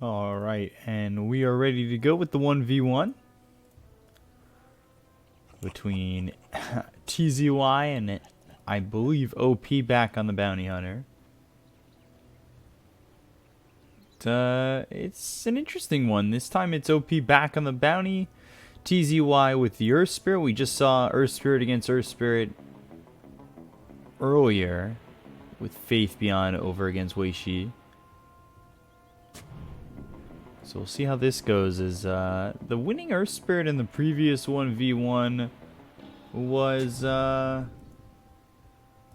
Alright, and we are ready to go with the 1v1 between TZY and I believe OP back on the Bounty Hunter. It's an interesting one. This time it's OP back on the Bounty, TZY with the Earth Spirit. We just saw Earth Spirit against Earth Spirit earlier with Faith Beyond over against Wei Shi. So we'll see how this goes. As the winning Earth Spirit in the previous 1v1 was the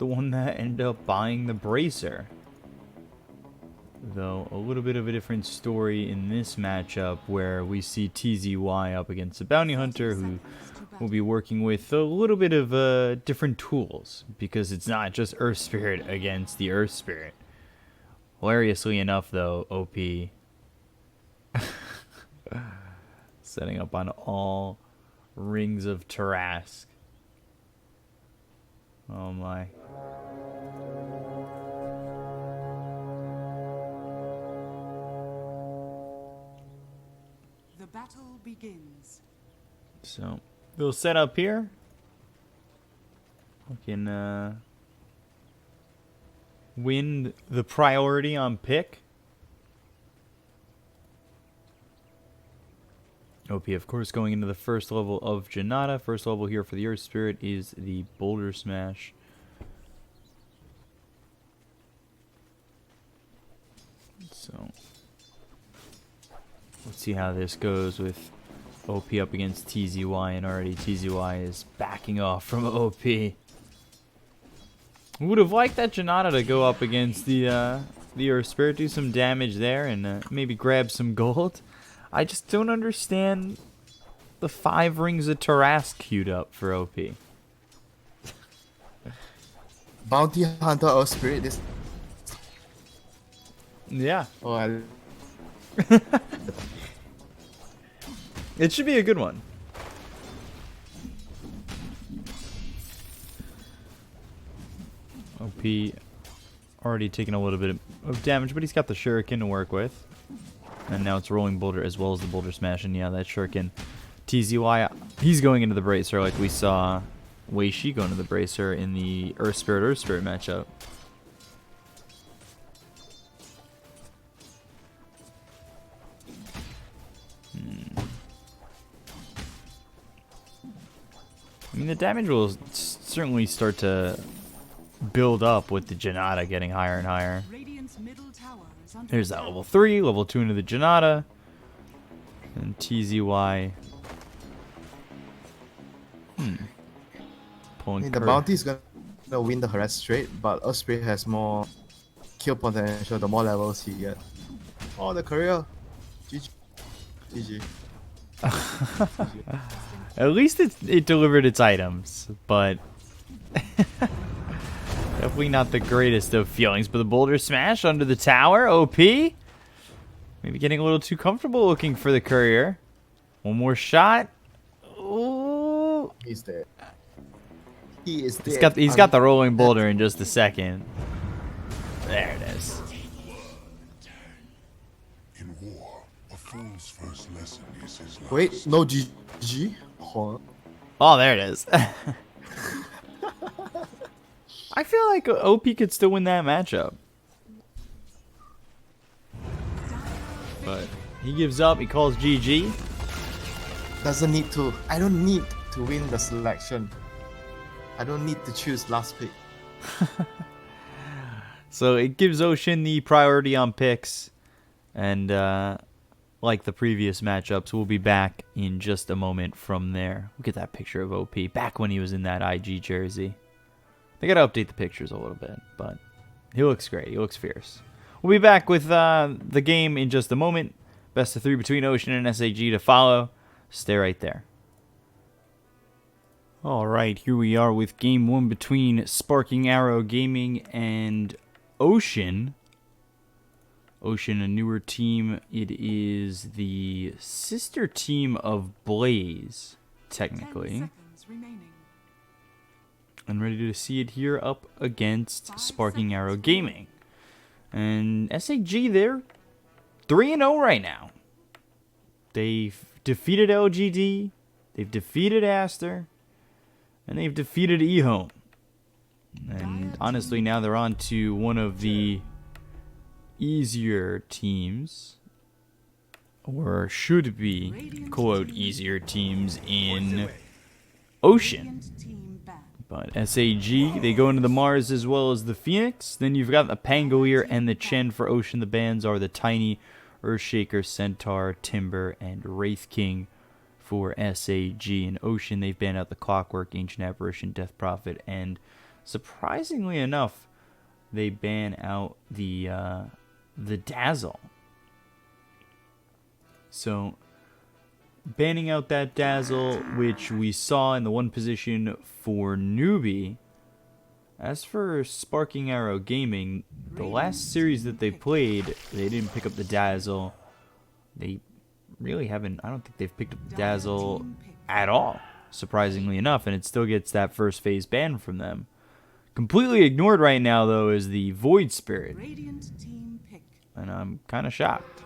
one that ended up buying the Bracer. Though a little bit of a different story in this matchup where we see TZY up against a Bounty Hunter who will be working with a little bit of different tools, because it's not just Earth Spirit against the Earth Spirit. Hilariously enough though, OP setting up on all rings of Tarask. Oh my. The battle begins. So we'll set up here. We can win the priority on pick. OP, of course, going into the first level of Janata. First level here for the Earth Spirit is the Boulder Smash. So, let's see how this goes with OP up against TZY, and already TZY is backing off from OP. Would have liked that Janata to go up against the Earth Spirit, do some damage there, and maybe grab some gold. I just don't understand the 5 rings of Tarask queued up for OP. Bounty Hunter or Spirit this. Yeah. Oh, It should be a good one. OP already taking a little bit of damage, but he's got the Shuriken to work with. And now it's Rolling Boulder as well as the Boulder Smash. And yeah, that Shuriken. TZY, he's going into the Bracer like we saw Wei Shi go into the Bracer in the Earth Spirit matchup. I mean, the damage will certainly start to build up with the Janata getting higher and higher. Radiant's middle tower is under There's that attack. level 3, level 2 into the Janata. And TZY. Pulling the Bounty is gonna win the harass straight, but Earth Spirit has more kill potential the more levels he get. Oh, the career. GG. GG. At least it delivered its items, but definitely not the greatest of feelings. But the Boulder Smash under the tower, OP. Maybe getting a little too comfortable looking for the courier. One more shot. Ooh. He's dead. He is dead. He's got the rolling boulder in just a second. There it is. In war, a fool's first lesson is his last. Wait, no GG? Hold on. Oh, there it is. I feel like OP could still win that matchup. But he gives up. He calls GG. Doesn't need to. I don't need to win the selection. I don't need to choose last pick. So it gives Ocean the priority on picks. And like the previous matchups, we'll be back in just a moment from there. Look at that picture of OP back when he was in that IG jersey. They gotta update the pictures a little bit, but he looks great. He looks fierce. We'll be back with the game in just a moment. Best of 3 between Ocean and SAG to follow. Stay right there. Alright, here we are with game 1 between Sparking Arrow Gaming and Ocean. Ocean, a newer team. It is the sister team of Blaze, 10 technically. seconds remaining. I'm ready to see it here up against Sparking Arrow Gaming. And SAG, they're 3-0 right now. They've defeated LGD, they've defeated Aster, and they've defeated eHome. And honestly, now they're on to one of the easier teams, or should be, quote, easier teams in Ocean. Radiant team back. But SAG, they go into the Mars as well as the Phoenix. Then you've got the Pangolier and the Chen for Ocean. The bands are the Tiny, Earthshaker, Centaur, Timber, and Wraith King for SAG. In Ocean, they've banned out the Clockwork, Ancient Apparition, Death Prophet, and surprisingly enough, they ban out the Dazzle. So, banning out that Dazzle, which we saw in the one position for Newbie. As for Sparking Arrow Gaming, the last series that they played, they didn't pick up the Dazzle. They really haven't, I don't think they've picked up the Dazzle at all, surprisingly enough, and it still gets that first phase ban from them. Completely ignored right now, though, is the Void Spirit, Radiant team pick. and I'm kind of shocked.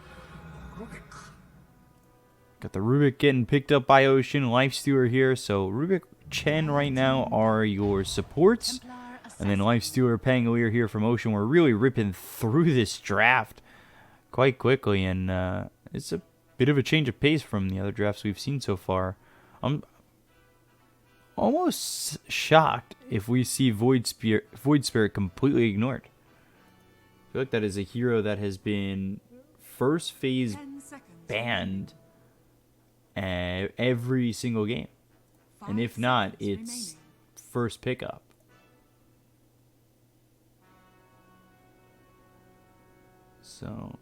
Got the Rubik getting picked up by Ocean, Lifestealer here, so Rubik, Chen right now are your supports. And then Lifestealer, Pangolier here from Ocean. We're really ripping through this draft quite quickly, and it's a bit of a change of pace from the other drafts we've seen so far. I'm almost shocked if we see Void Spirit completely ignored. I feel like that is a hero that has been first phase 10 seconds. banned every single game. And if not, it's first pickup. So,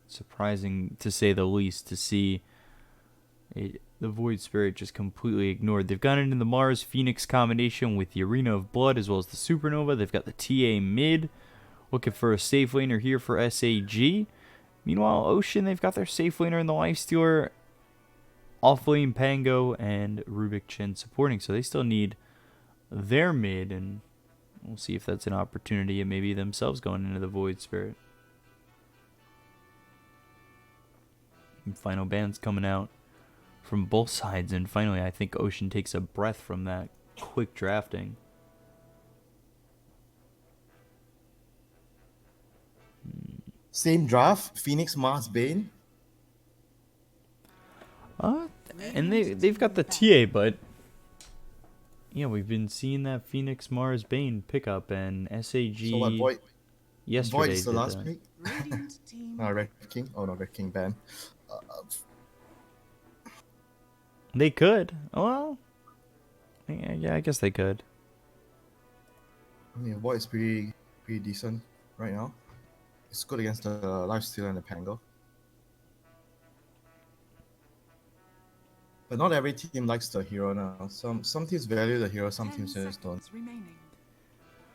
surprising to say the least to see the Void Spirit just completely ignored. They've gone into the Mars Phoenix combination with the Arena of Blood as well as the Supernova. They've got the TA mid, looking for a safe laner here for SAG. Meanwhile, Ocean, they've got their safe laner in the Lifestealer, Offlane Pango, and Rubik Chen supporting. So they still need their mid, and we'll see if that's an opportunity and maybe themselves going into the Void Spirit. And final bans coming out from both sides, and finally I think Ocean takes a breath from that quick drafting. Same draft, Phoenix, Mars, Bane. And they've got the TA, but yeah, we've been seeing that Phoenix, Mars, Bane pickup, and SAG So what, Void? yesterday Void is the did last that. pick? Radiant team. Red King? Oh no, Red King ban. They could. Well, yeah, I guess they could. I mean, Void is pretty decent right now. It's good against the Lifestealer and the Pango. But not every team likes the hero now. Some teams value the hero, some 10 teams just don't. seconds remaining.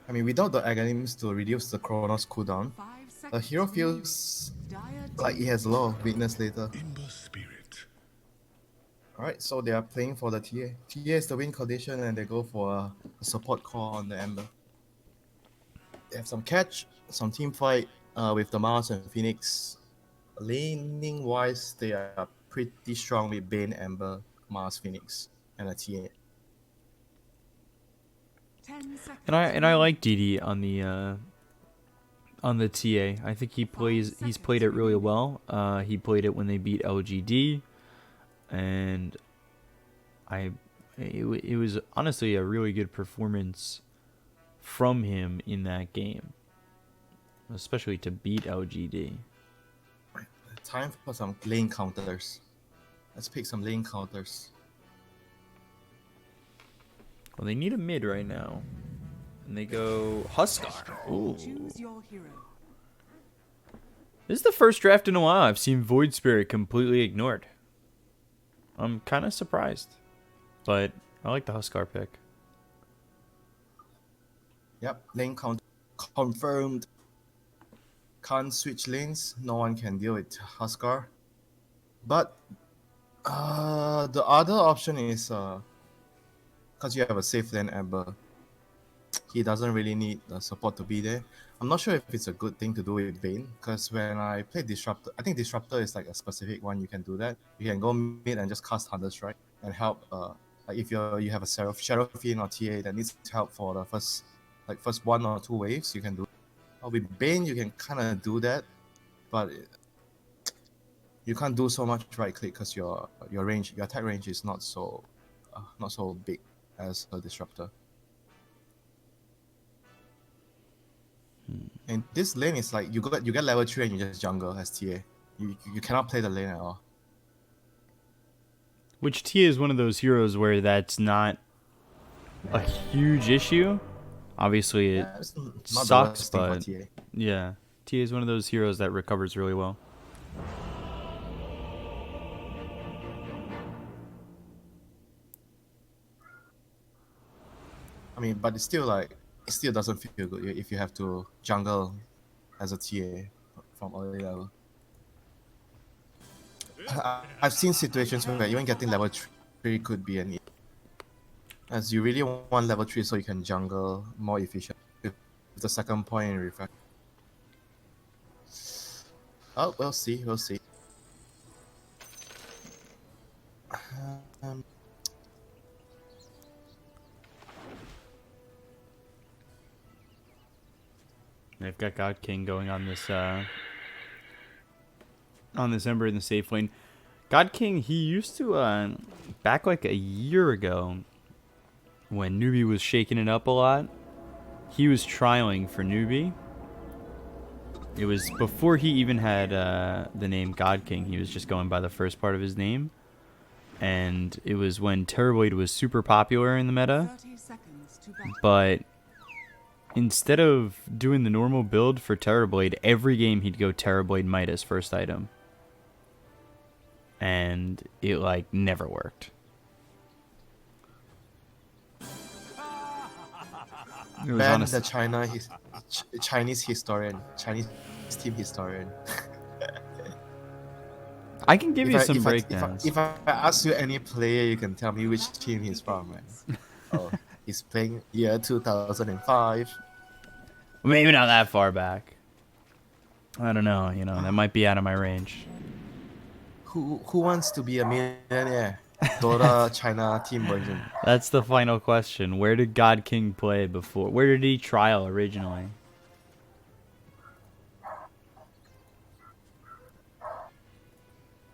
I mean, without the Aghanims to reduce the Chronos cooldown, 5 the seconds hero remaining. feels Dire like team it has a lot of weakness later. Ember Spirit. Alright, so they are playing for the TA. TA is the win condition and they go for a support core on the Ember. They have some catch, some team fight with the Mars and Phoenix. Laning wise, they are pretty strong with Bane, Ember, Mars, Phoenix, and a TA. 10 seconds. And I like DD on the TA. I think he's played it really well. He played it when they beat LGD, and it was honestly a really good performance from him in that game, especially to beat LGD. Time for some lane counters. Let's pick some lane counters. Well, they need a mid right now, and they go Huskar. Ooh. Choose your hero. This is the first draft in a while I've seen Void Spirit completely ignored. I'm kind of surprised, but I like the Huskar pick. Yep, lane count confirmed. Can't switch lanes. No one can deal with Huskar. But the other option is because you have a safe lane Ember. he doesn't really need the support to be there. I'm not sure if it's a good thing to do with Vayne, because when I played Disruptor, I think Disruptor is like a specific one you can do that. You can go mid and just cast Thunder Strike and help. Like if you have a Seraphine or TA that needs help for the first 1 or 2 waves, you can do. Or with Bane, you can kind of do that, but you can't do so much right click because your attack range is not so big as a Disruptor. And this lane is like you get level 3 and you just jungle as TA. You cannot play the lane at all. Which Tia is one of those heroes where that's not a huge issue. Obviously, it It's not the sucks, worst thing for but TA. yeah, Tia is one of those heroes that recovers really well. I mean, but it's still like it still doesn't feel good if you have to jungle as a TA from early level. I've seen situations where even getting level 3 could be an issue, as you really want level 3 so you can jungle more efficient with the second point and refresh. Oh, we'll see. Um, They've got God King going on this Ember in the safe lane. God King, he used to back like a year ago when Newbie was shaking it up a lot. He was trialing for Newbie. It was before he even had the name God King. He was just going by the first part of his name. And it was when Terrorblade was super popular in the meta. 30 seconds to battle. But instead of doing the normal build for Terrorblade, every game he'd go Terrorblade Midas first item. And it like never worked. It was ban honest. the Chinese historian, Chinese team historian. I can give you some if breakdowns. if I ask you any player, you can tell me which team he's from, right? Oh, he's playing year 2005. Maybe not that far back. I don't know. You know, that might be out of my range. Who wants to be a millionaire? Dota China team version. That's the final question. Where did God King play before? Where did he trial originally?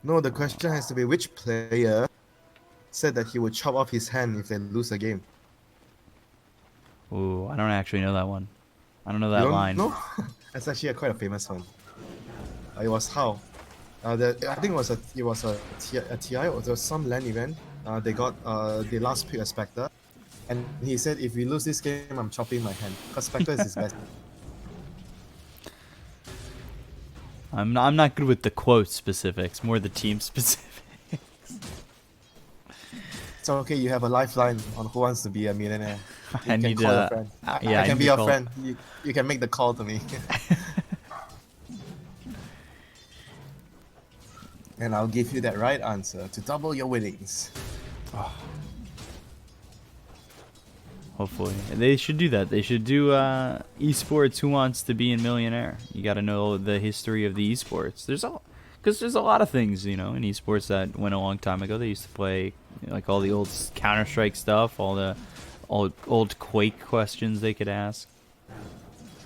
No, the question has to be which player said that he would chop off his hand if they lose a game. Ooh, I don't actually know that one. I don't know You that don't line. know? That's actually quite a famous one. It was how? I think it was a TI or there was some LAN event. They got the last pick a Spectre, and he said if we lose this game, I'm chopping my hand because Spectre is his best. I'm not good with the quote specifics, more the team specifics. So okay, you have a lifeline on who wants to be a millionaire. You I can need call to. a friend. Yeah, I can need be to your call- friend. You can make the call to me. And I'll give you that right answer to double your winnings. Hopefully, they should do that. They should do esports. Who wants to be a millionaire? You got to know the history of the esports. Because there's a lot of things, you know, in esports that went a long time ago. They used to play like all the old Counter-Strike stuff, all the old Quake questions they could ask.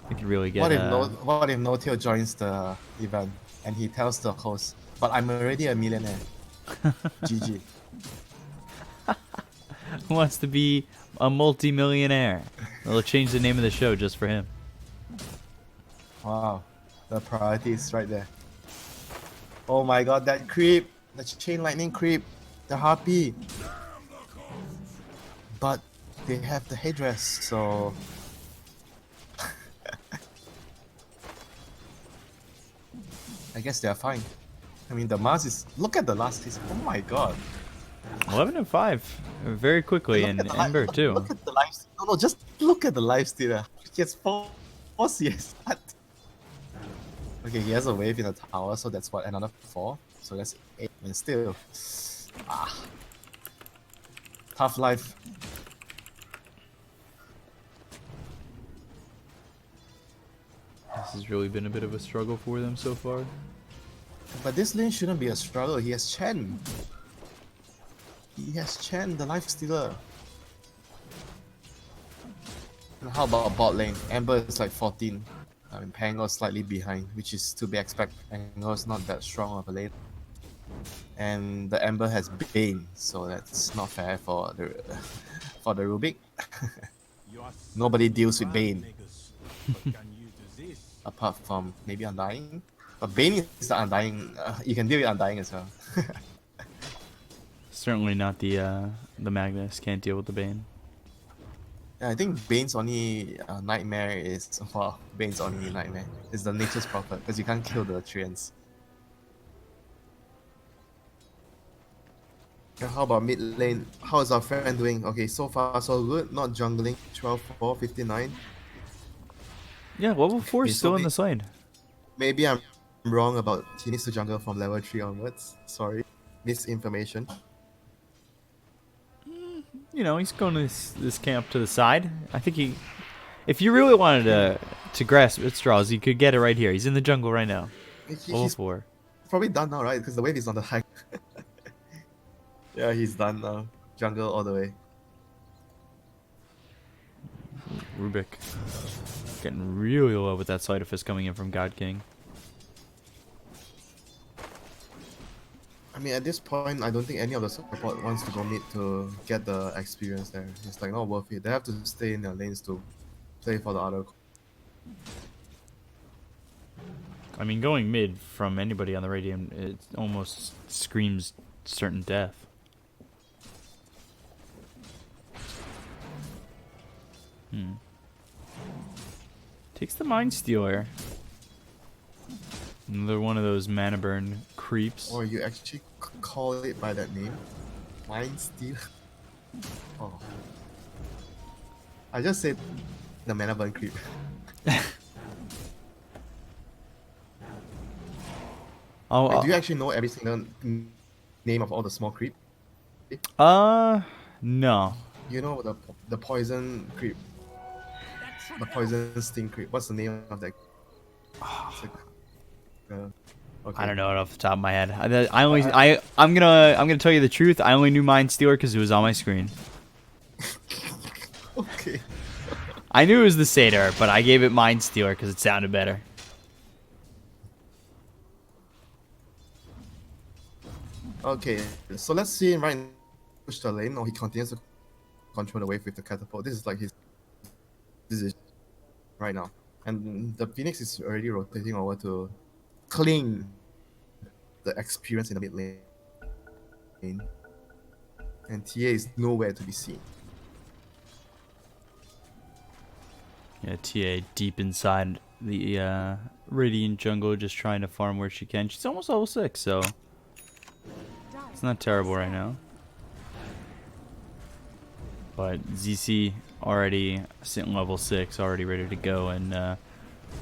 They could really get. What if No-Tail joins the event and he tells the host, "But I'm already a millionaire." GG. Who wants to be a multi-millionaire? They'll change the name of the show just for him. Wow, the priorities right there. Oh my god, that creep, the chain lightning creep, the harpy. But they have the headdress, so I guess they're fine. I mean, the Mars is. Look at the last piece. Oh my god. 11 and 5, very quickly, Look and at the Ember too. Look at the life. No, just look at the life stealer. He has four CS. Okay, he has a wave in the tower, so that's what, another 4. So that's 8. And still, tough life. This has really been a bit of a struggle for them so far. But this lane shouldn't be a struggle. He has Chen. The life stealer. And how about bot lane? Ember is like 14. I mean, Pango is slightly behind, which is to be expected. Pango is not that strong of a lane. And the Ember has Bane, so that's not fair for the for the Rubik. Nobody deals with Bane. Apart from maybe Undying. But Bane is the Undying. You can deal with Undying as well. Certainly not the Magnus. Can't deal with the Bane. Yeah, I think Bane's only nightmare is... Well, Bane's only nightmare is the Nature's Prophet, because you can't kill the Treants. How about mid lane? How is our friend doing? Okay, so far so good. Not jungling. 12-4, 59. Yeah, level 4 Okay, is so still in the side. Maybe I'm wrong about he needs to jungle from level 3 onwards. Sorry. Misinformation. You know, he's going to this camp to the side. I think he... If you really wanted to grasp at straws, you could get it right here. He's in the jungle right now. Level He's 4. probably done now, right? Because the wave is on the high. Yeah, he's done now. Jungle all the way. Rubik. Getting really low with that side of fist coming in from God King. I mean, at this point, I don't think any of the support wants to go mid to get the experience there. It's like not worth it. They have to stay in their lanes to play for the other. I mean, going mid from anybody on the Radiant, it almost screams certain death. Takes the Mind Stealer. Another one of those mana burn creeps. Or you actually call it by that name? Mind Steal? Oh. I just said the mana burn creep. Oh, Do you actually know every single name of all the small creep? no. You know the poison creep? The poison sting creep. What's the name of that? It's like, okay. I don't know it off the top of my head. I'm gonna tell you the truth. I only knew Mind Stealer because it was on my screen. Okay. I knew it was the Satyr, but I gave it Mind Stealer because it sounded better. Okay, so let's see him right now push the lane, or he continues to control the wave with the catapult. This is like his decision right now. And the Phoenix is already rotating over to clean the experience in the mid lane. And TA is nowhere to be seen. Yeah, TA deep inside the Radiant jungle, just trying to farm where she can. She's almost level 6, so it's not terrible right now. But ZC already sitting level 6, already ready to go, and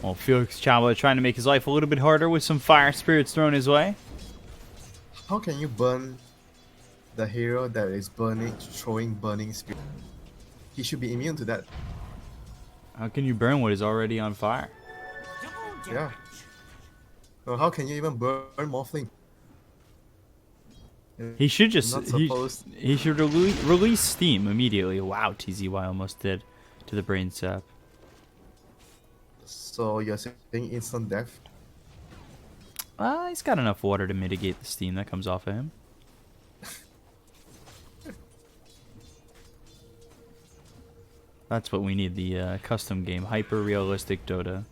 well, Felix Chaba trying to make his life a little bit harder with some fire spirits thrown his way. How can you burn the hero that is throwing burning spirit? He should be immune to that. How can you burn what is already on fire? Yeah. Well, how can you even burn Morphling? He should just Not supposed. he should release Steam immediately. Wow, TZY almost did to the brain sap. So you're saying instant death? He's got enough water to mitigate the steam that comes off of him. That's what we need, the custom game, hyper-realistic Dota.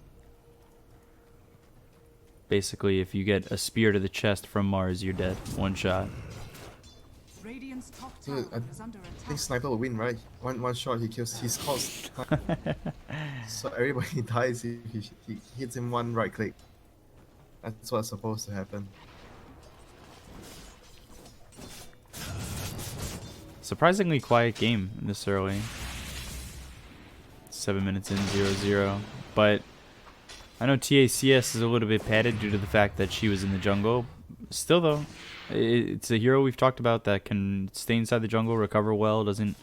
Basically, if you get a spear to the chest from Mars, you're dead. One shot. Radiant's top Dude, tower I is under think attack. Sniper will win, right? One shot, he kills. He's caused. So everybody dies if he hits him one right click. That's what's supposed to happen. Surprisingly quiet game this early. 7 minutes in, 0-0. But I know TACS is a little bit padded due to the fact that she was in the jungle. Still, though, it's a hero we've talked about that can stay inside the jungle, recover well, doesn't,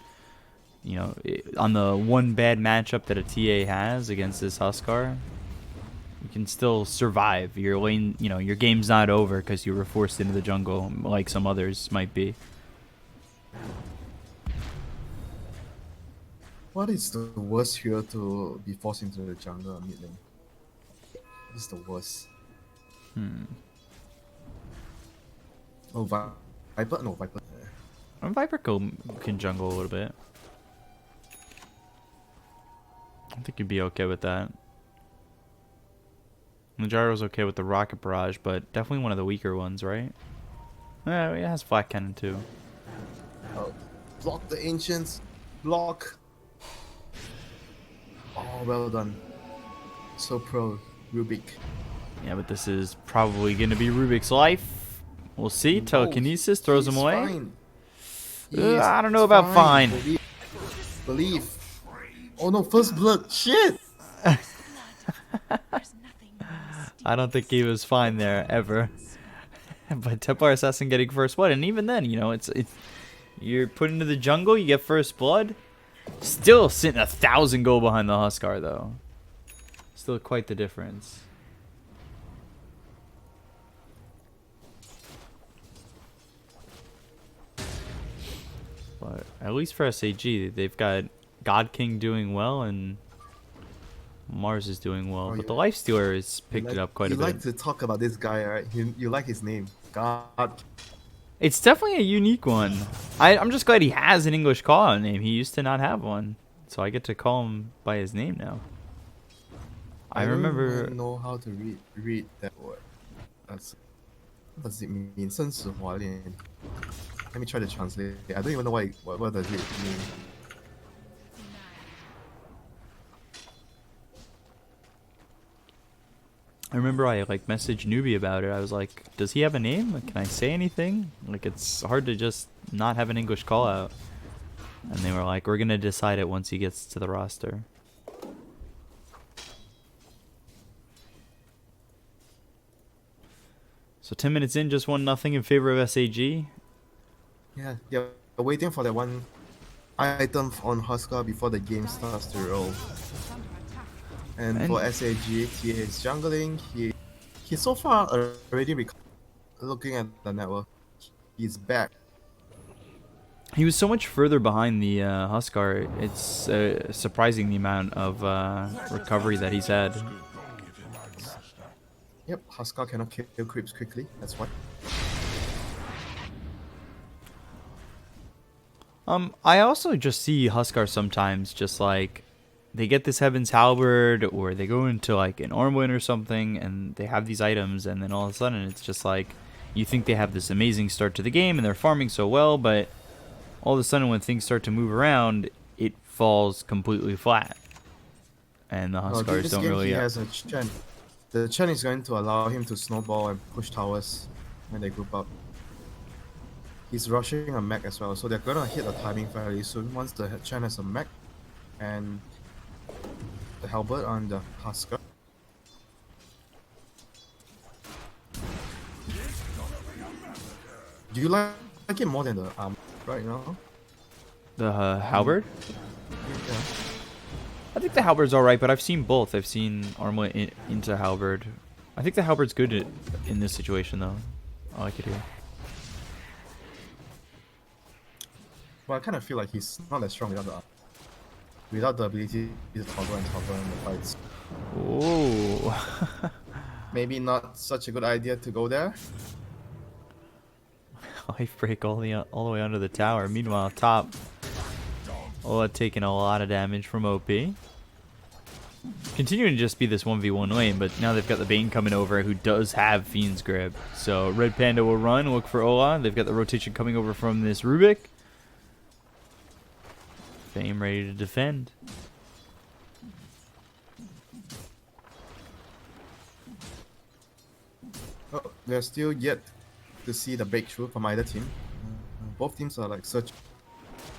you know, on the one bad matchup that a TA has against this Huskar, You can still survive. Your lane, your game's not over because you were forced into the jungle like some others might be. What is the worst hero to be forced into the jungle mid lane? This is the worst. Oh, Viper? No, Viper. Viper can jungle a little bit. I think you'd be okay with that. Najaro's okay with the rocket barrage, but definitely one of the weaker ones, right? Yeah, it has flat cannon too. Oh, block the ancients. Block. Oh, well done. So pro, Rubik. Yeah, but this is probably going to be Rubik's life. We'll see. Telekinesis throws him away. Fine. I don't know about fine. Believe. Oh no, first blood. Shit. I don't think he was fine there ever. But Templar Assassin getting first blood, and even then, it's you're put into the jungle, you get first blood. Still sitting 1,000 gold behind the Huskar though. Still quite the difference. But at least for SAG, they've got God King doing well and Mars is doing well. But the Lifestealer has picked it up quite a bit. You like to talk about this guy, right? You like his name. God. It's definitely a unique one. I'm just glad he has an English call-out name. He used to not have one. So I get to call him by his name now. I remember... don't know how to read that word. What does it mean? 生死华恋. Let me try to translate. I don't even know what does it mean. I remember I messaged Newbie about it. I was like, does he have a name? Can I say anything? It's hard to just not have an English call out. And they were like, we're gonna decide it once he gets to the roster. So 10 minutes in, just 1-0 in favor of SAG. Yeah, they're waiting for that one item on Huskar before the game starts to roll. And for SAG, he is jungling. He so far already looking at the network. He's back. He was so much further behind the Huskar. It's surprising the amount of recovery that he's had. Yep, Huskar cannot kill creeps quickly. That's why. I also just see Huskar sometimes just they get this Heaven's Halberd or they go into an Ormwind or something and they have these items and then all of a sudden it's just you think they have this amazing start to the game and they're farming so well, but all of a sudden when things start to move around, it falls completely flat. And the Huskars don't really... He has a Chen. The Chen is going to allow him to snowball and push towers when they group up. He's rushing a mech as well, so they're gonna hit the timing fairly soon once the Chen has a mech and the halberd on the Huskar. Do you like it more than the armor right now? The halberd? Yeah. I think the halberd's alright, but I've seen both. I've seen Armor into halberd. I think the halberd's good in this situation though. I like it here. Well, I kind of feel like he's not as strong without the ability to toggle and toggle in the fights. Oh. Maybe not such a good idea to go there. Life break all the way under the tower. Meanwhile, top. Ola taking a lot of damage from OP. Continuing to just be this 1v1 lane, but now they've got the Bane coming over who does have Fiend's Grip. So Red Panda will run, look for Ola. They've got the rotation coming over from this Rubik. Fame ready to defend. Oh, we're still yet to see the breakthrough from either team. Both teams are searching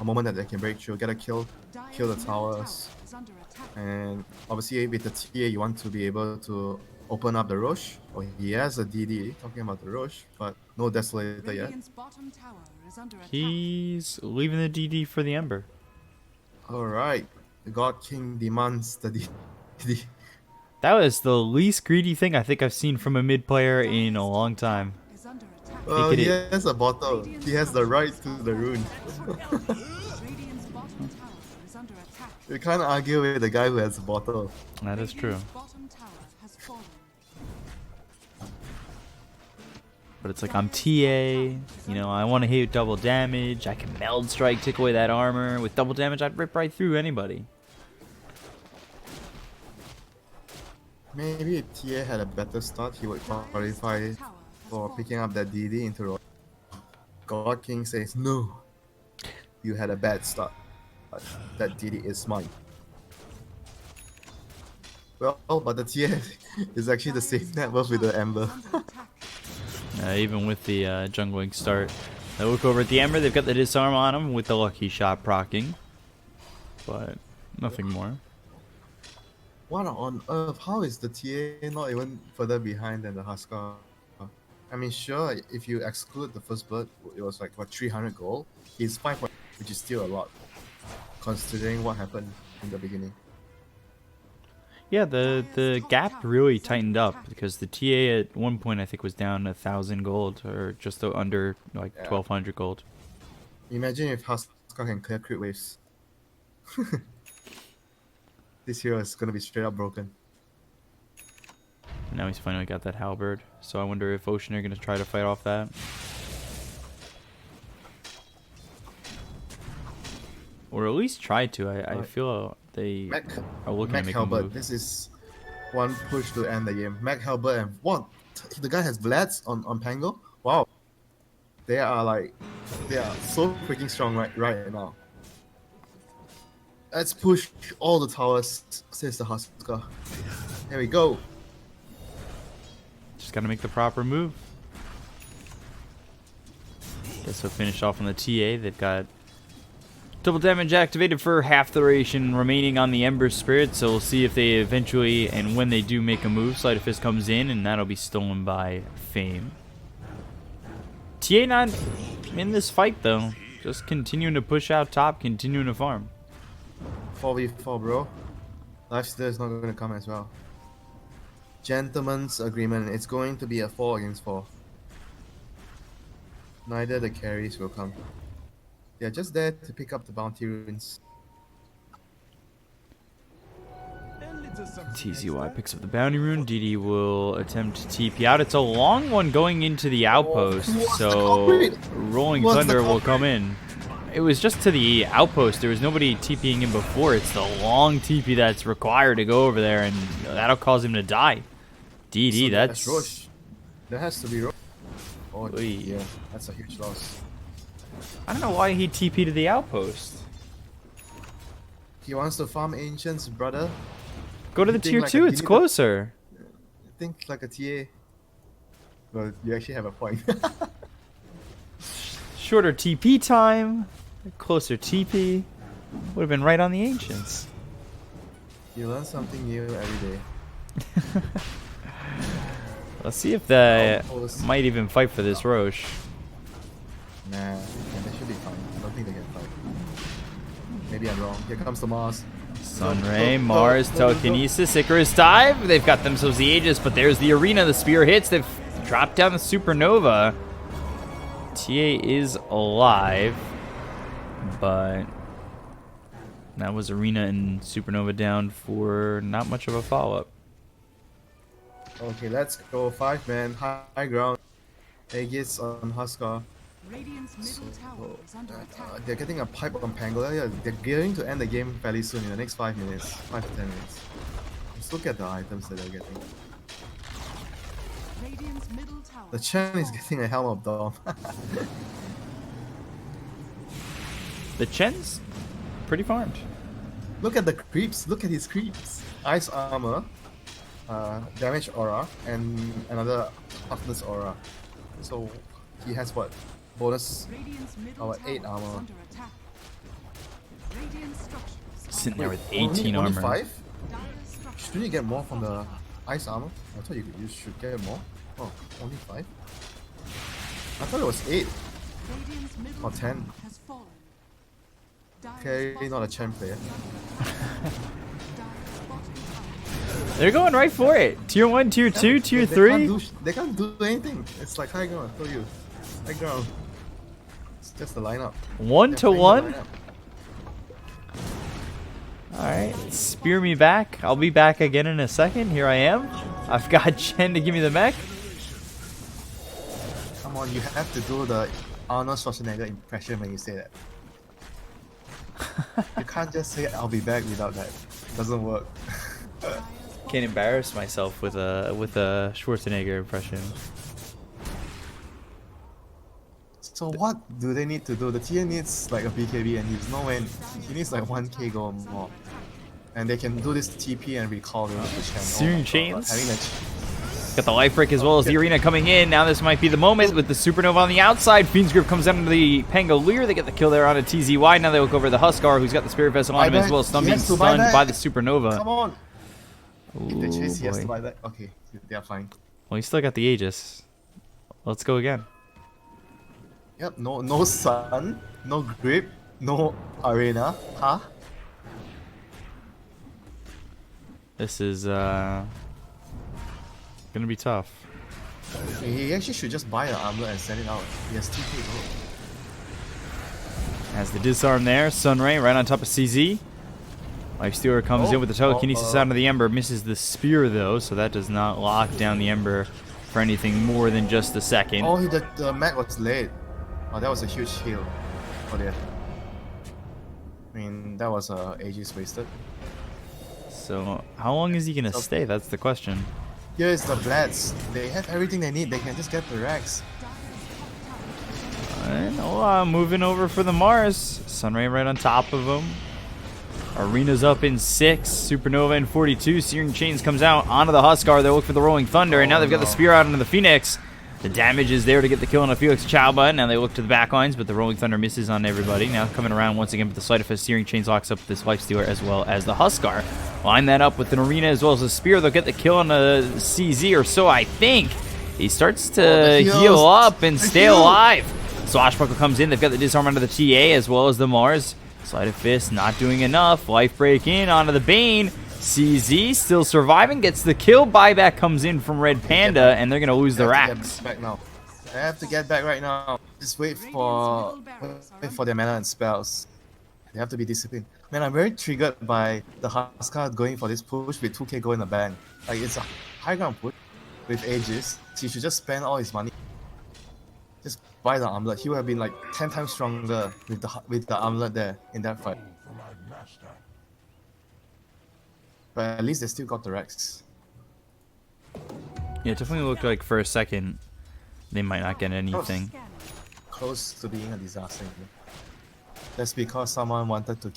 a moment that they can break through, get a kill the towers. And obviously with the TA you want to be able to open up the Roche. Oh, he has a DD, talking about the Roche, but no Desolator yet. He's leaving the DD for the Ember. Alright, the God King demands the DD. That was the least greedy thing I think I've seen from a mid player in a long time. Is under attack. Take He it. has a bottle. He has the right to the rune. Radiant's bottom tower is under attack. You can't argue with the guy who has a bottle. That is true. Radiant's bottom tower has fallen. But it's like I'm TA, you know, I want to hit double damage. I can meld strike, take away that armor. With double damage, I'd rip right through anybody. Maybe if TA had a better start, he would qualify for picking up that DD into Royal. God King says, no, you had a bad start. But that DD is mine. Well, but the TA is actually the same net worth with the Ember. Even with the jungling start. They look over at the Ember, they've got the disarm on him with the lucky shot proccing. But nothing more. What on earth? How is the TA not even further behind than the Huskar? I mean, sure, if you exclude the first blood, it was like, what, 300 gold? He's 5 point, which is still a lot, considering what happened in the beginning. Yeah, the gap really tightened up because the TA at one point I think was down 1,000 gold or just under like 1,200 gold. Imagine if Huskar can clear crit waves. This hero is gonna be straight up broken. Now he's finally got that halberd, so I wonder if Ocean are gonna try to fight off that. Or at least try to. I feel they Mac, are looking Mac to make a Halberd, move. this is one push to end the game. Mac Halberd and what? The guy has Vlads on Pango? Wow. They are so freaking strong right now. Let's push all the towers, says the Huskar. Here we go. Just gotta make the proper move. Guess we'll finish off on the TA. They've got double damage activated for half the duration remaining on the Ember Spirit, so we'll see if they eventually, and when they do make a move, Sleight of Fist comes in, and that'll be stolen by Fame. TA not in this fight, though. Just continuing to push out top, continuing to farm. 4v4, bro. Lifesteal is not going to come as well. Gentleman's agreement. It's going to be a 4 against 4. Neither the carries will come. They're just there to pick up the bounty runes. TZY picks up the bounty rune. DD will attempt to TP out. It's a long one going into the outpost, so Rolling Thunder will come in. It was just to the outpost. There was nobody TPing in before. It's the long TP that's required to go over there, and that'll cause him to die. DD, So that's... Roche. There has to be Roche. Oh, Oy. yeah. That's a huge loss. I don't know why he TP to the outpost. He wants to farm Ancients, brother. Go to the You think tier like 2, a it's DD closer. Think like a TA. Well, you actually have a point. Shorter TP time, closer TP. Would have been right on the Ancients. You learn something new every day. Let's see if they Outpost. might even fight for this Roche. Nah, yeah, they should be fine. I don't think they can fight. Maybe I'm wrong. Here comes the Mars. Sunray, Mars, Telekinesis, Icarus dive. They've got themselves the Aegis, but there's the Arena. The spear hits. They've dropped down the Supernova. TA is alive, but that was Arena and Supernova down for not much of a follow-up. Okay, let's go. 5-man, high ground. Aegis on Huskar. Radiant's middle tower is under attack. They're getting a pipe on Pangolin. Yeah, they're going to end the game fairly soon in the next 5 minutes. 5 to 10 minutes. Let's look at the items that they're getting. Radiant's middle tower. The Chen is getting a Helm of Dawn. The Chen's pretty farmed. Look at the creeps. Look at his creeps. Ice armor, damage aura, and another toughness aura. So he has what? Bonus. Radiant's middle Our tower 8 is armor. under attack. Radiant structures. Sitting there with Wait, 18 only armor. 5? Dire structures. Shouldn't you get more from the ice armor? I thought you should get more. Oh, only 5? I thought it was 8. Radiant's middle Or 10. tower has fallen. Dire's Okay, bottom not a champ tower player. is under attack. Dire's bottom tower They're going right for it. Tier 1, Tier 2, Tier 3. They can't do anything. It's like high ground. I told you. High ground. It's just the lineup. 1 They're to playing the 1. lineup. Alright, spear me back. I'll be back again in a second. Here I am. I've got Chen to give me the mech. Come on, you have to do the Arnold Schwarzenegger impression when you say that. You can't just say I'll be back without that. It doesn't work. Can't embarrass myself with a Schwarzenegger impression. So what do they need to do? The TA needs like a BKB and he's nowhere. He needs like 1k gold more. And they can do this TP and recall the channel. Searing Chains. Having that Got the life break as well as the arena coming in. Now this might be the moment with the supernova on the outside. Fiend's Grip comes down to the Pangolier. They get the kill there on a TZY. Now they look over the Huskar, who's got the Spirit Vessel on him as well. Stun being stunned by the supernova. Come on! If they Ooh, chase, he has boy. to buy that. Okay, they are fine. Well, he still got the Aegis. Let's go again. Yep, no sun, no grip, no arena. Huh? This is gonna be tough. He actually should just buy the armlet and send it out. He has 2k gold. Has the disarm there. Sunray right on top of CZ. Lifestealer comes in with the telekinesis out of the Ember. Misses the spear though, so that does not lock down the Ember for anything more than just a second. Oh, the mech was late. Oh, that was a huge heal for that. I mean, that was ages wasted. So how long is he gonna stay? That's the question. Here is the Bloods. They have everything they need. They can just get the Rex. And moving over for the Mars. Sunray right on top of him. Arena's up in 6. Supernova in 42. Searing Chains comes out onto the Huskar. They look for the Rolling Thunder, and now they've got the Spear out into the Phoenix. The damage is there to get the kill on a Felix Chauba. Now they look to the back lines, but the Rolling Thunder misses on everybody. Now coming around once again with the Sleight of Fist. Searing Chains locks up this Lifestealer as well as the Huskar. Line that up with an Arena as well as a Spear. They'll get the kill on the CZ, or so I think. He starts to heal up and stay alive. Swashbuckle comes in. They've got the disarm onto the TA as well as the Mars. Sleight of Fist not doing enough. Life break in onto the Bane. CZ still surviving. Gets the kill. Buyback comes in from Red Panda, and they're going to lose the racks. Back now. I have to get back right now. Just wait for their mana and spells. They have to be disciplined. Man, I'm very triggered by the Huskar going for this push with 2k gold in the bank. Like, it's a high ground push with Aegis. He should just spend all his money. Just buy the armlet. He would have been like 10 times stronger with the armlet there in that fight. For my master. But at least they still got the Rex. Yeah, it definitely looked like for a second they might not get anything. Close to being a disaster. That's because someone wanted to,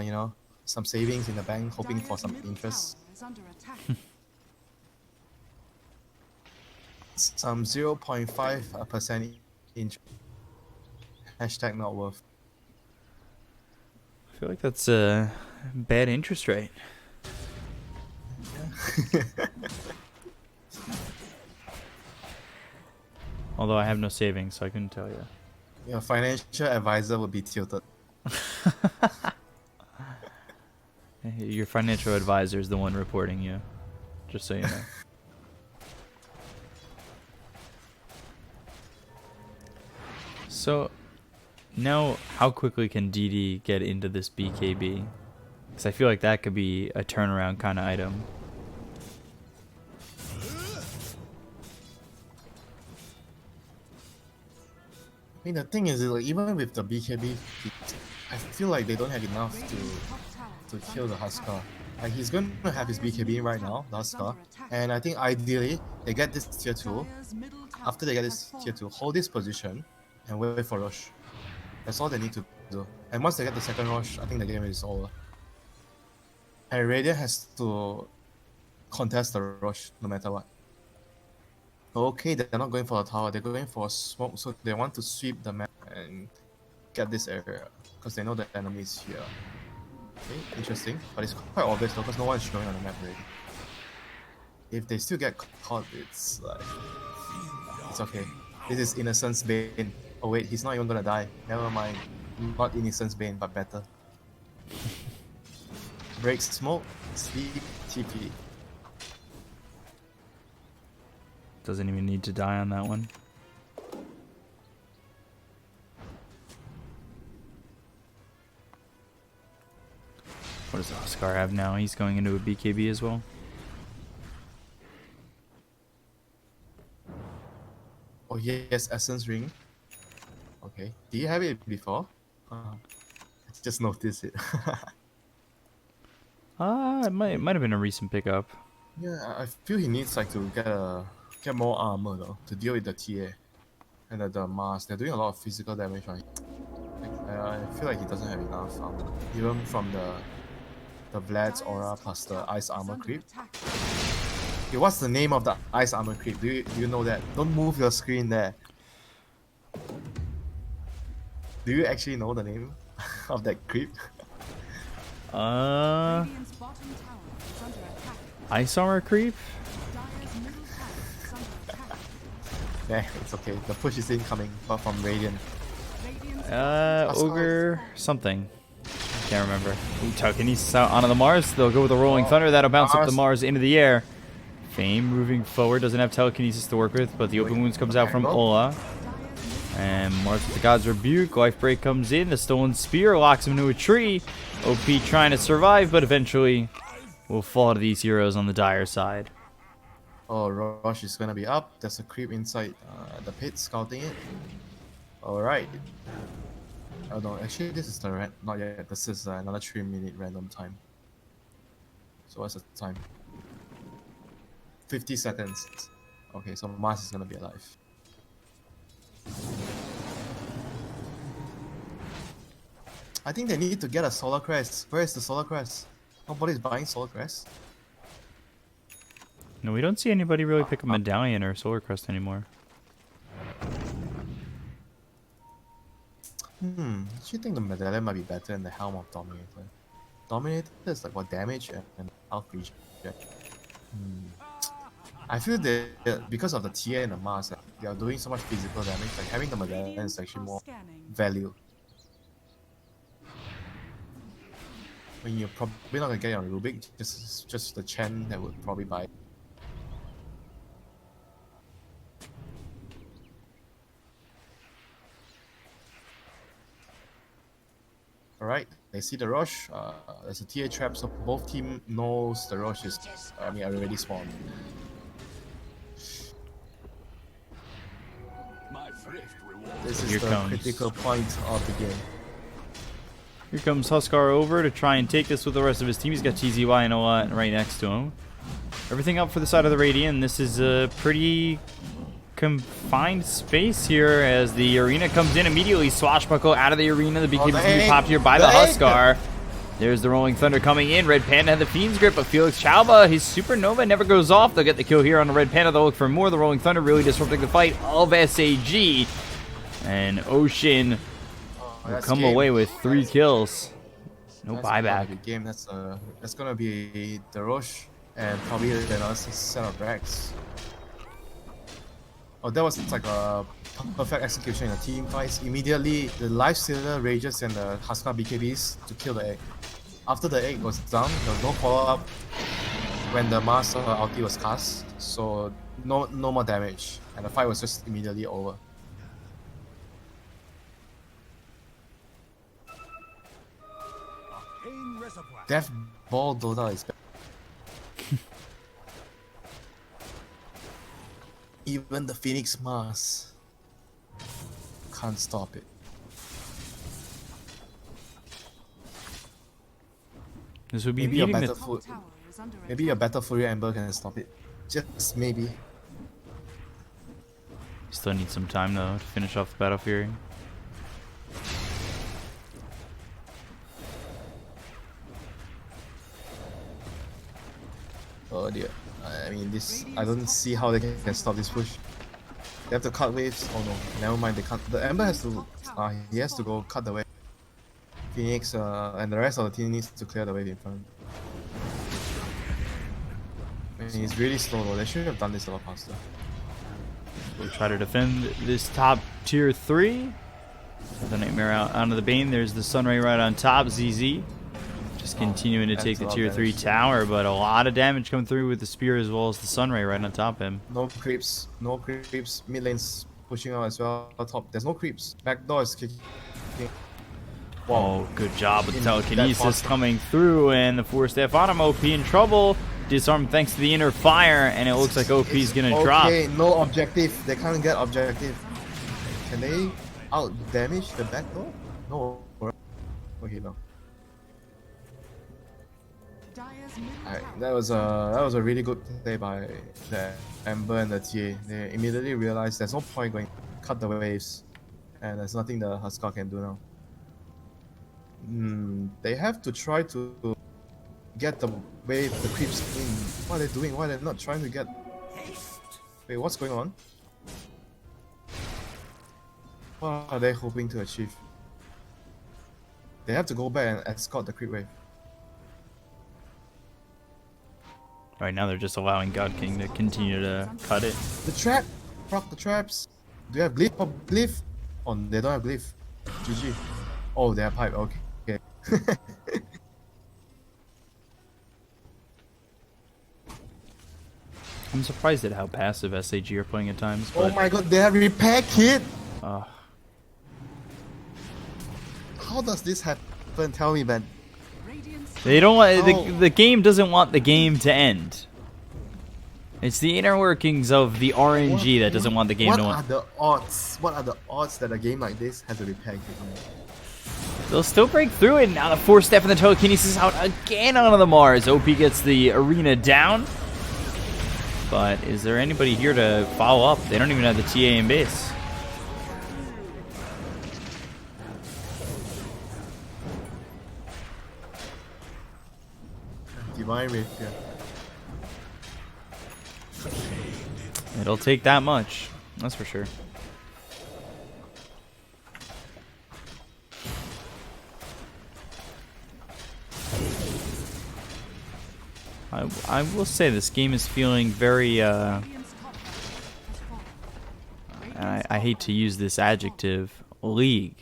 you know, some savings in the bank, hoping for some interest. Some 0.5% interest. Hashtag not worth. I feel like that's a bad interest rate. Although I have no savings, so I couldn't tell you. Your financial advisor would be tilted. Your financial advisor is the one reporting you, just so you know. So, now how quickly can DD get into this BKB? Because I feel like that could be a turnaround kind of item. I mean, the thing is, like, even with the BKB, I feel like they don't have enough to kill the Huskar. Like, he's going to have his BKB right now, the Huskar, and I think ideally they get this tier 2. After they get this tier 2, hold this position and wait for rush. That's all they need to do. And once they get the second rush, I think the game is over. And Radiant has to contest the rush no matter what. Okay, they're not going for a tower, they're going for a smoke, so they want to sweep the map and get this area, because they know the enemy is here. Okay, interesting, but it's quite obvious though, because no one is showing on the map already. If they still get caught, it's like... it's okay. This is Innocence Bane. Oh wait, he's not even gonna die. Never mind. Not Innocence Bane, but better. Break smoke, sleep, TP. Doesn't even need to die on that one. What does Oscar have now? He's going into a BKB as well. Oh yes, Essence Ring. Okay. Do you have it before? Just noticed it. It might have been a recent pickup. Yeah, I feel he needs like to get more armor though to deal with the TA and the mask. They're doing a lot of physical damage on him. I feel like he doesn't have enough armor, even from the Vlad's aura plus the ice armor creep. Okay, what's the name of the ice armor creep? Do you know that? Don't move your screen there. Do you actually know the name of that creep? Radiant's bottom tower is under attack. Ice armor creep? Dire's middle tower is under attack. Nah, it's okay. The push is incoming, but from Radiant. Radiant's Ogre something. I can't remember. Ooh, telekinesis out onto the Mars. They'll go with the Rolling Thunder. That'll bounce up the Mars into the air. Fame moving forward. Doesn't have telekinesis to work with, but the Open Wounds comes out from Ola. And Mars with the God's Rebuke. Life Break comes in. The Stolen Spear locks him into a tree. OP trying to survive, but eventually will fall to these heroes on the dire side. Oh, Rosh is gonna be up. There's a creep inside the pit scouting it. Alright. Oh no, actually this is the not yet. This is another 3-minute random time. So what's the time? 50 seconds. Okay, so Mars is gonna be alive. I think they need to get a Solar Crest. Where is the Solar Crest? Nobody's buying Solar Crest. No, we don't see anybody really pick a Medallion or Solar Crest anymore. I actually think the Medallion might be better than the Helm of Dominator. Dominator is like what damage and health regen. I feel that because of the TA and the mask, they are doing so much physical damage. Like having the Medallion is actually more value. When you're probably not gonna get it on Rubik, just the Chen that would probably buy. Alright, they see the Rosh. There's a TA trap, so both team knows the Rosh is already spawned. This is Here the comes. critical point of the game. Here comes Huskar over to try and take this with the rest of his team. He's got TZY and Ola right next to him. Everything up for the side of the Radiant. This is a pretty confined space here as the arena comes in immediately. Swashbuckle out of the arena. The BKB is going to be popped here by the Huskar. There's the Rolling Thunder coming in. Red Panda had the Fiend's Grip, but Felix Chalba, his Supernova never goes off. They'll get the kill here on the Red Panda. They'll look for more. The Rolling Thunder really disrupting the fight of SAG. And Ocean will come away with 3 kills. No That's buyback. Gonna be game. That's gonna be the Roche and probably another set of Rex. Oh, that was like a perfect execution in the team fights. Immediately, the Life Stealer rages and the Huskar BKBs to kill the egg. After the egg was down, there was no follow-up when the Master ulti was cast, so no more damage, and the fight was just immediately over. Death Ball Dota is bad. Even the Phoenix Mars can't stop it. This would be Maybe a beating better the... foot. tower is under Maybe a better Fury Ember can stop it. Just maybe. Still need some time though to finish off the Battle Fury. Oh dear. I mean, this. I don't see how they can stop this push. They have to cut waves. Oh no, never mind. They cut. The Ember has to. He has to go cut the wave. Phoenix and the rest of the team needs to clear the wave in front. I mean, it's really slow though. They should have done this a lot faster. We'll try to defend this top tier 3. The Nightmare out onto the Bane. There's the Sunray right on top. ZZ just is continuing to take the that's a tier lot 3 damage. tower, but a lot of damage coming through with the spear as well as the sunray right on top of him. No creeps. No creeps. Mid lane's pushing out as well. Top. There's no creeps. Back door is kicking. Oh, good job with In telekinesis that fast- coming through, and the Force Staff on him. OP in trouble. Disarmed thanks to the inner fire, and it looks like OP's gonna drop. Okay, no objective. They can't get objective. Can they out damage the back door? No. Okay, no. Dire's middle Alright, tower that was a really good play by the Ember and the TA. They immediately realized there's no point going cut the waves, and there's nothing the Huskar can do now. They have to try to get the wave, the creeps in. What are they doing? Why are they not trying to get? Wait, what's going on? What are they hoping to achieve? They have to go back and escort the creep wave. Right now they're just allowing God King to continue to cut it. The trap! Proc the traps! Do you have glyph? Oh, glyph? Oh, they don't have glyph. GG. Oh, they have pipe. Okay. I'm surprised at how passive SAG are playing at times. Oh But, my god, they have repair kit! uh, How does this happen? Tell me, man. Radiant's they don't want Oh. the game doesn't want the game to end. It's the inner workings of the RNG that doesn't want the game What to are end. the odds? What are the odds that a game like this has a repair kit? They'll still break through it. Now the Force Staff and the telekinesis out again onto the Mars. OP gets the arena down. But is there anybody here to follow up? They don't even have the TA in base. Divine Rapier. It'll take that much. That's for sure. I will say this game is feeling very, Radiant's top tower has fallen. and I hate to use this adjective, league.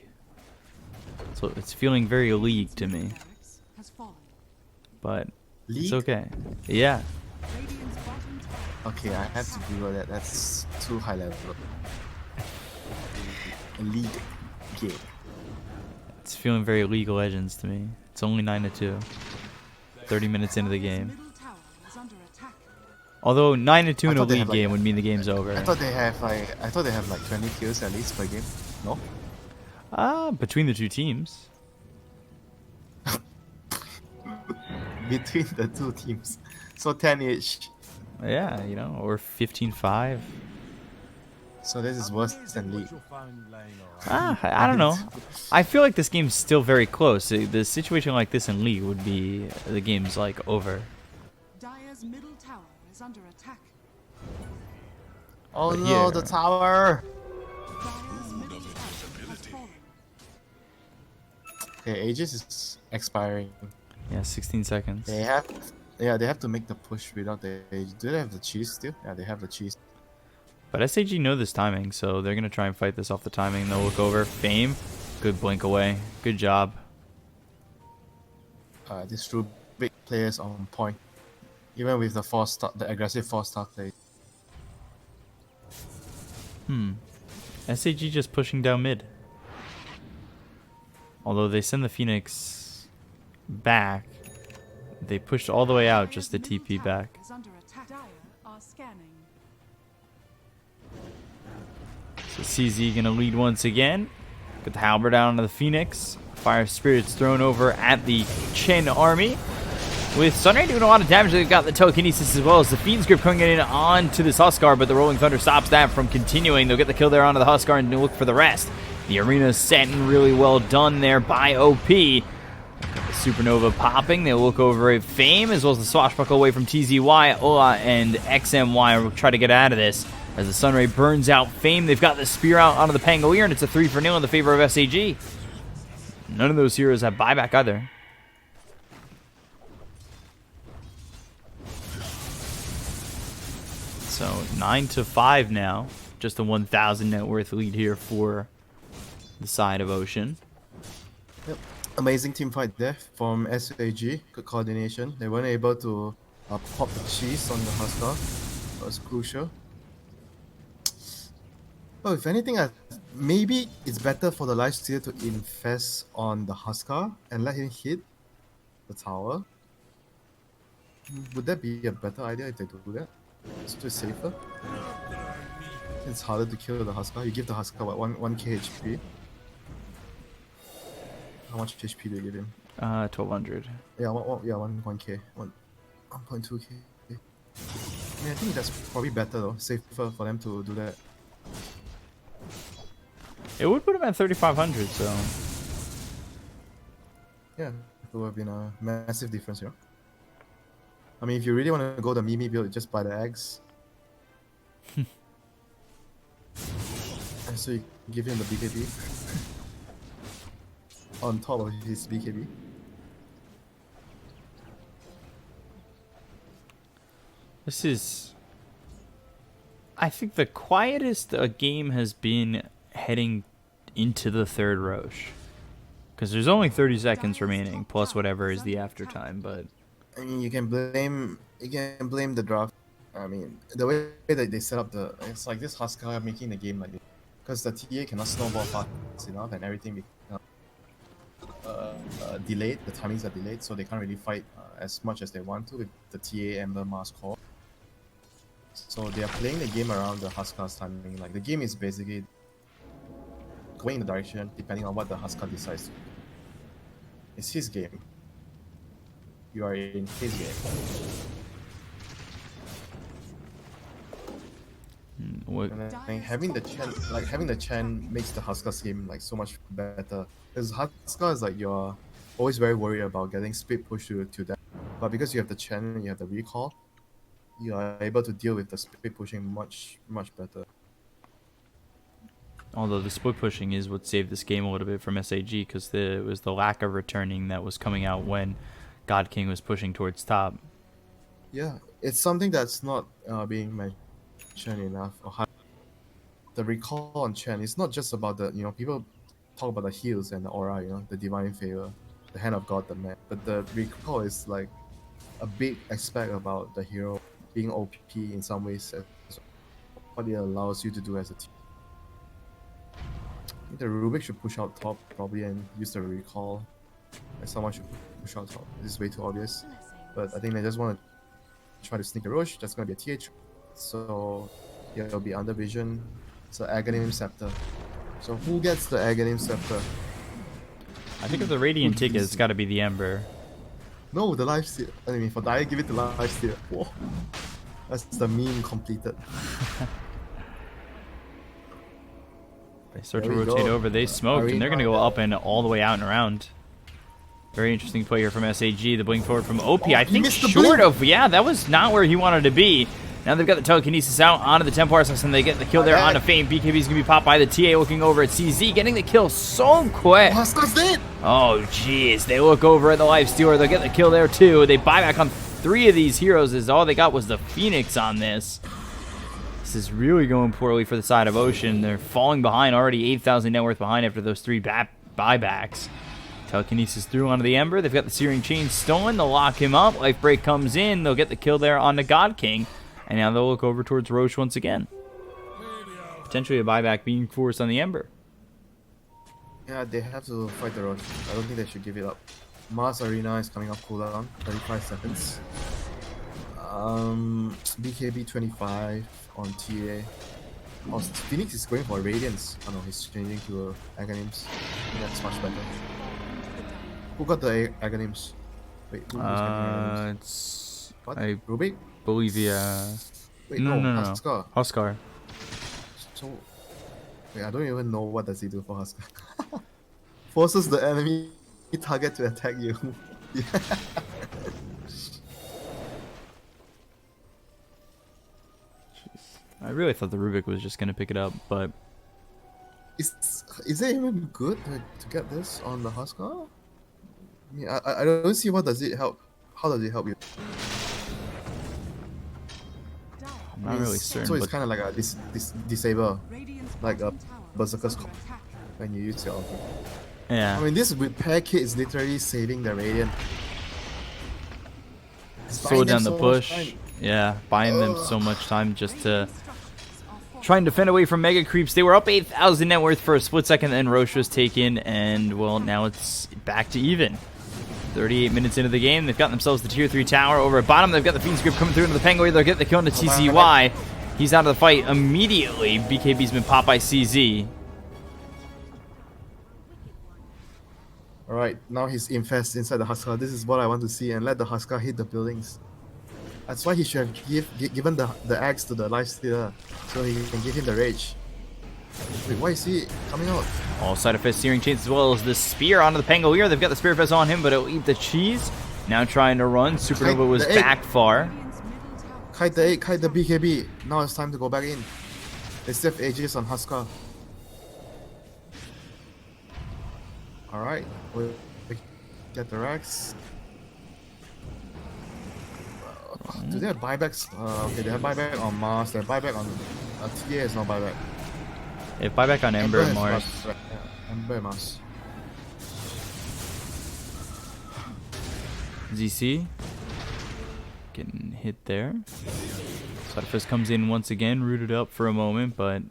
So it's feeling very league to me, Barracks has fallen. but League? it's okay. Yeah, Radiant's bottom tower Okay, I have to Google that. That's too high level. A league game. it's feeling very League of Legends to me. It's only 9-2. 30 minutes into the Dire's game. middle tower is under attack. Although 9-2 in a thought they league had, like- game would mean the game's over. I thought they have like 20 kills at least per game. No? Between the two teams. Between the two teams. So 10 each. Yeah, you know, or 15-5. So this is worse than League. I don't know. I feel like this game's still very close. The situation like this in League would be the game's like over. Dire's middle tower is under attack. Oh But no, here- the tower! Dire's middle tower has fallen. Okay, Aegis is expiring. Yeah, 16 seconds. They have to make the push without the Aegis. Do they have the cheese still? Yeah, they have the cheese. But SAG know this timing, so they're going to try and fight this off the timing. They'll look over. Fame. Good blink away. Good job. These two big players on point. Even with the aggressive 4-star play. SAG just pushing down mid. Although they send the Phoenix back, they pushed all the way out just to Dire's middle TP tower back. is under attack. Dire are scanning. So CZ gonna lead once again. Get the halberd down onto the Phoenix. Fire Spirit's thrown over at the Chen army. With Sunray doing a lot of damage, they've got the telekinesis as well as the Fiend's Grip coming in onto this Huskar, but the Rolling Thunder stops that from continuing. They'll get the kill there onto the Huskar and look for the rest. The arena's set and really well done there by OP. The Supernova popping. They'll look over at Fame as well as the Swashbuckle away from TZY. Ola and XMY will try to get out of this. As the Sunray burns out Fame, they've got the Spear out onto the Pangolier, and it's a 3-0 in the favor of SAG. None of those heroes have buyback either. So 9-5 now. Just a 1,000 net worth lead here for the side of Ocean. Yep. Amazing team fight there from SAG. Good coordination. They weren't able to pop the cheese on the Huskar. That was crucial. Oh, if anything, maybe it's better for the Lifesteal to infest on the Huskar and let him hit the tower. Would that be a better idea if they do that? It's just safer. It's harder to kill the Huskar. You give the Huskar what, 1k HP. How much HP do you give him? 1200. Yeah, 1k. 1.2k. Yeah, I think that's probably better though. Safer for them to do that. It would put him at 3500, so. Yeah, it would have been a massive difference, you know. I mean, if you really want to go the Mimi build, just buy the eggs. And so you give him the BKB on top of his BKB. This is, I think, the quietest a game has been heading into the third Roche. Because there's only 30 seconds remaining, plus whatever is the after time, but... I mean, you can blame the draft. I mean, the way that they set up it's like this Huskar making the game like this. Because the TA cannot snowball fast enough and everything becomes delayed, the timings are delayed, so they can't really fight as much as they want to with the TA Ember Mask Core. So they are playing the game around the Huskar's timing. Like the game is basically going in the direction depending on what the Huskar decides to do. It's his game. You are in his game. And having the Chen makes the Huskar's game like so much better. Because Huskar is like you're always very worried about getting split push to that. But because you have the Chen, you have the recall, you are able to deal with the split pushing much better. Although the split pushing is what saved this game a little bit from SAG, because it was the lack of returning that was coming out when God King was pushing towards top. Yeah, it's something that's not being mentioned enough. The recall on Chen is not just about the, people talk about the heals and the aura, the divine favor, the hand of God, the man. But the recall is like a big aspect about the hero being OP in some ways, what it allows you to do as a team. I think the Rubik should push out top probably and use the recall. And someone should push out top. This is way too obvious. But I think they just want to try to sneak the Roche. That's going to be a TH. So yeah, it'll be under vision. It's an Aghanim Scepter. So who gets the Aghanim Scepter? I think if the Radiant ticket, it's got to be the Ember. No, the Lifesteal. I mean, for Dai, give it to Lifesteal. Whoa. That's the meme completed. They start to rotate over. They smoked, and they're going to go up and all the way out and around. Very interesting play here from SAG. The blink forward from OP. I think short of... Yeah, that was not where he wanted to be. Now they've got the telekinesis out onto the Templar Assassin. They get the kill there onto Fame. BKB is going to be popped by the TA, looking over at CZ, getting the kill so quick. Oh, jeez. They look over at the Lifestealer. They'll get the kill there, too. They buy back on 3 of these heroes, as all they got was the Phoenix on this. This is really going poorly for the side of Ocean. They're falling behind, already 8,000 net worth behind after those 3 buybacks. Telekinesis through onto the Ember. They've got the Searing Chain stolen. They'll lock him up. Life Break comes in. They'll get the kill there on the God King. And now they'll look over towards Roche once again. Potentially a buyback being forced on the Ember. Yeah, they have to fight the Roche. I don't think they should give it up. Mars Arena is coming off cooldown. 35 seconds. BKB 25 on TA. Oh, Phoenix is going for Radiance. Oh no, he's changing to Aghanims. That's much better. Who got the Aghanims? Wait, who's getting Aghanims? It's... What? I Rubik? believe, yeah. Wait, No. Huskar. Huskar. So, wait, I don't even know what does he do for Huskar. Forces the enemy target to attack you. Yeah. I really thought the Rubik was just going to pick it up, but... Is it even good to get this on the Huskar? I mean, I don't see what does it help. How does it help you? I'm not really certain. So it's kind of like a disable, Radiant's like a bottom tower is Berserker's under Call attack. when you use your ulti. Yeah. I mean, this repair kit is literally saving the Radiant. It's Slow buying them down the so much push. time. Yeah, buying them so much time just to try and defend away from mega creeps. They were up 8,000 net worth for a split second, then Roche was taken, and well, now it's back to even. 38 minutes into the game, they've got themselves the tier 3 tower over at bottom. They've got the Fiend's Grip coming through into the Penguin. They'll get the kill into TCY. He's out of the fight immediately. BKB's been popped by CZ. Alright, now he's infest inside the Huskar. This is what I want to see, and let the Huskar hit the buildings. That's why he should have given the axe to the Lifestealer, so he can give him the rage. Wait, why is he coming out? All side effects searing chains as well as the spear onto the Pangolier. They've got the spear fest on him, but it'll eat the cheese. Now trying to run. Supernova was back far. Kite the 8, kite the BKB. Now it's time to go back in. They still have Aegis on Huskar. Alright, we get the Rex. Do they have buybacks? Okay, they have buyback on Mars, they have buyback on TA is no buyback. They have buyback on Ember and has Mars. buyback, yeah, Ember and Mars. ZC getting hit there. Sudafist comes in once again, rooted up for a moment, but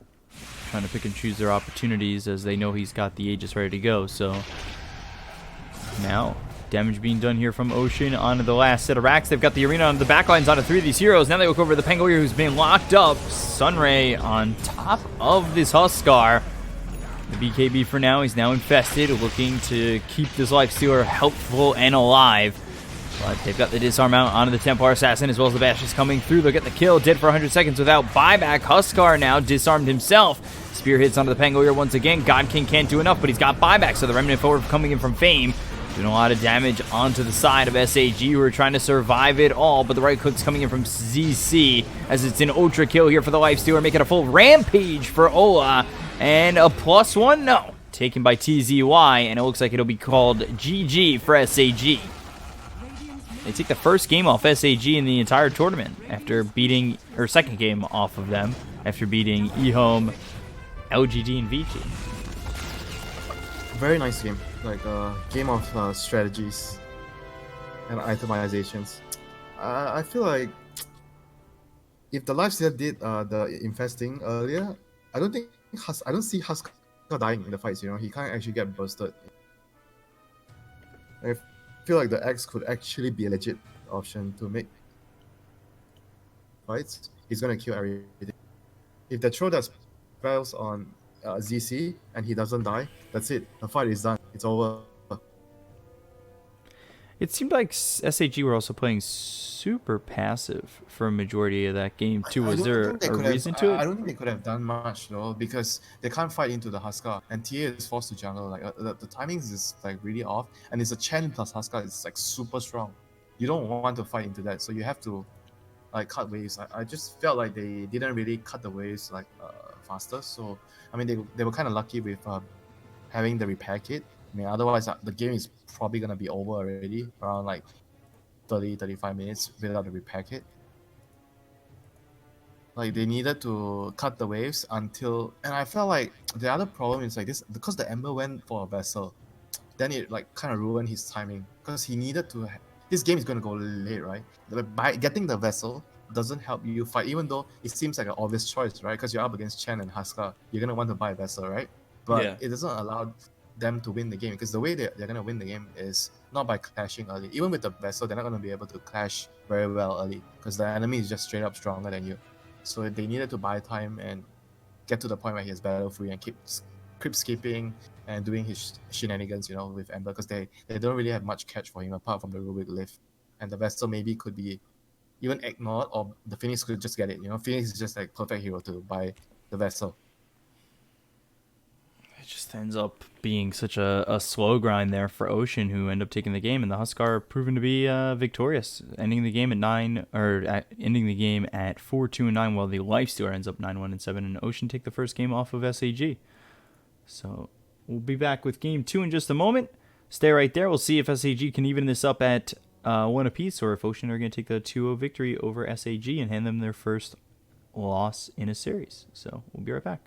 trying to pick and choose their opportunities as they know he's got the Aegis ready to go. So now damage being done here from Ocean onto the last set of racks. They've got the arena on the backlines onto 3 of these heroes. Now they look over the Pangolier who's been locked up. Sunray on top of this Huskar. The BKB for now, he's now infested, looking to keep this Lifestealer helpful and alive. But they've got the disarm out onto the Templar Assassin as well as the Bash is coming through. They'll get the kill, dead for 100 seconds without buyback. Huskar now disarmed himself. Spear hits onto the Pangolier once again. God King can't do enough, but he's got buyback, so the Remnant forward coming in from Fame. Doing a lot of damage onto the side of SAG, who are trying to survive it all, but the right click's coming in from ZC as it's an ultra kill here for the Lifestealer, making a full rampage for Ola, and a +1, no, taken by TZY, and it looks like it'll be called GG for SAG. They take the first game off SAG in the entire tournament after beating, or second game off of them after beating eHome, LGD, and VG. Very nice game. Like a game of strategies and itemizations. I feel like if the Lifestealer did the infesting earlier, I don't see Huskar dying in the fights. You know, he can't actually get bursted. I feel like the X could actually be a legit option to make fights. He's gonna kill everything. If the throw does spells on ZC and he doesn't die, that's it. The fight is done. It's over. It seemed like SAG were also playing super passive for a majority of that game too. Was there a reason to it? I don't think they could have done much though, because they can't fight into the Huskar, and TA is forced to jungle. Like the timings is like really off, and it's a Chen plus Huskar. It's like super strong. You don't want to fight into that, so you have to like cut waves. I just felt like they didn't really cut the waves like faster. So I mean they were kind of lucky with having the repair kit. I mean, otherwise the game is probably gonna be over already around like 30-35 minutes without the repair kit. Like they needed to cut the waves until, and I felt like the other problem is like this, because the Ember went for a vessel, then it like kind of ruined his timing, because he needed to. This game is gonna go late, right? By getting the vessel doesn't help you fight, even though it seems like an obvious choice, right? Because you're up against Chen and Huskar, you're gonna want to buy a vessel, right? But it doesn't allow them to win the game, because the way they're going to win the game is not by clashing early. Even with the vessel, they're not going to be able to clash very well early, because the enemy is just straight up stronger than you. So they needed to buy time and get to the point where he has battle free and keep creep skipping and doing his shenanigans, you know, with Ember, because they don't really have much catch for him apart from the Rubik lift. And the vessel maybe could be even ignored, or the Phoenix could just get it. You know, Phoenix is just like perfect hero to buy the vessel. It just ends up being such a slow grind there for Ocean, who end up taking the game, and the Huskar are proven to be victorious, ending the game at ending the game at 4-2-9, while the Lifestealer ends up 9-1-7, and Ocean take the first game off of SAG. So we'll be back with game 2 in just a moment. Stay right there. We'll see if SAG can even this up at 1 apiece, or if Ocean are going to take the 2-0 victory over SAG and hand them their first loss in a series. So we'll be right back.